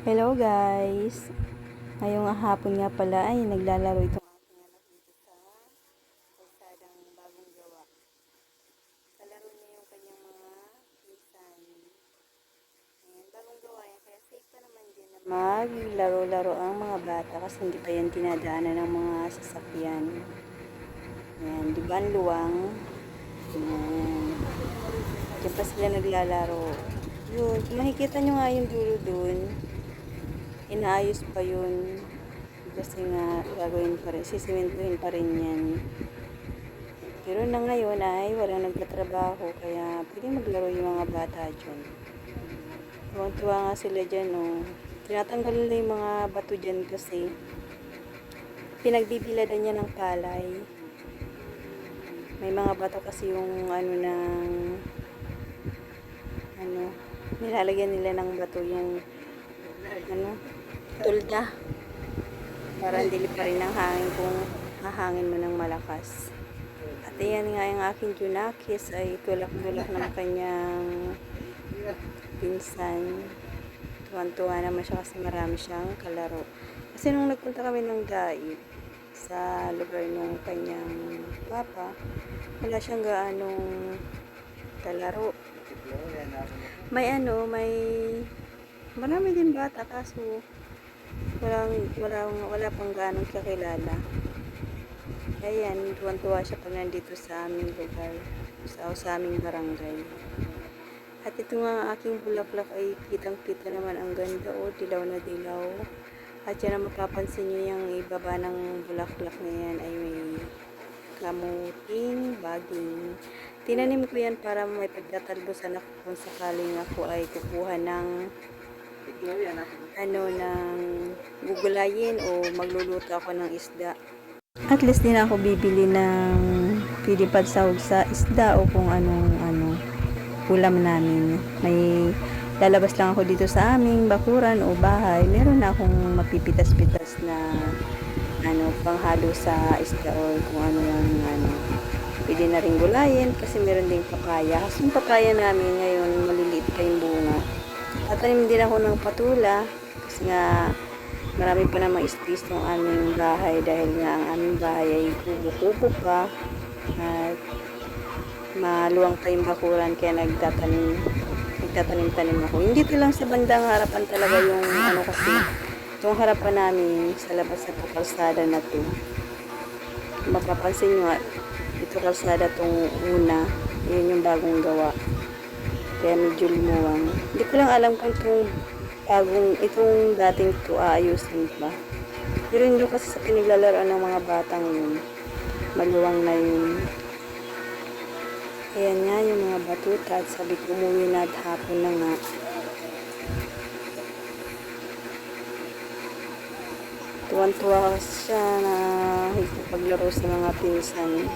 Hello guys! Ngayong hapon nga pala ay naglalaro itong aking anak dito sa kalsadang bagong gawa. Kalaro niya yung kanyang mga pinsan. Ayan, bagong gawa yan. Kaya safe pa naman din na maglaro-laro ang mga bata kasi hindi pa yan dinadaanan ng mga sasakyan. Ayan, di ba ang luwang? Ayan. Diyan pa sila naglalaro. Yun, kung makikita nyo nga yung dulo dun, inaayos pa yun kasi nga gagawin pa rin, sisimentuhin pa rin yan. Pero na ngayon ay walang nagtatrabaho kaya pwede maglaro yung mga bata dyan. Tuwang-tuwa nga sila dyan, oh. Tinatanggal nila yung mga bato dyan kasi pinagbibiladan niya ng palay. May mga bato kasi yung nilalagyan nila ng bato yung tulda para hindi pa rin ang hangin kung hahangin mo ng malakas. At ayan nga yung aking Junakis ay tulak-tulak ng kanyang pinsan. Tuwan-tuwa naman siya kasi marami siyang kalaro. Kasi nung nagpunta kami ng Daig sa lugar ng kanyang papa, wala siyang gaanong kalaro. May marami din bata kaso wala pang ganong kakilala. Ayan, tuwan-tuwa siya pag nandito sa aming lugar, sa aming barangay. At ito nga ang aking bulaklak ay kitang-kita naman ang ganda, o dilaw na dilaw. At yan ang mapapansin nyo, yung ibaba ng bulaklak na yan ay may kamuting baging. Tinanim ko yan para may pagtatalbosan ako kung sakaling ako ay kukuha ng gugulayin o magluluto ako ng isda. At least din ako bibili ng pwede pagsahog sa isda o kung anong ulam namin. May lalabas lang ako dito sa aming bakuran o bahay. Meron na akong mapipitas-pitas na panghalo sa isda o kung pwede na rin gulayin kasi meron ding papaya. Kasi yung papaya namin ngayon maliliit pa yung bunga. Tatanim din ako ng patula kasi nga marami pa namang space ng aming bahay dahil nga ang aming bahay ay kubo-kubo pa at maluwang pa yung bakuran kaya nagtatanim-tanim ako. Hindi ito lang sa bandang harapan talaga yung kasi itong harapan namin sa labas sa kalsada na to. Mapapansin nyo ito kalsada tong una, yun yung bagong gawa. Kaya medyo lumuwang. Hindi ko lang alam kung itong dating ito aayusin pa. Pero hindi kasi sa pinaglalaroan ng mga batang yun. Maluwang na yun. Ayan nga yung mga batuta at sabi ko umuwi na at hapon na nga. Tuwan-tuwa siya na paglaro sa mga pinsan.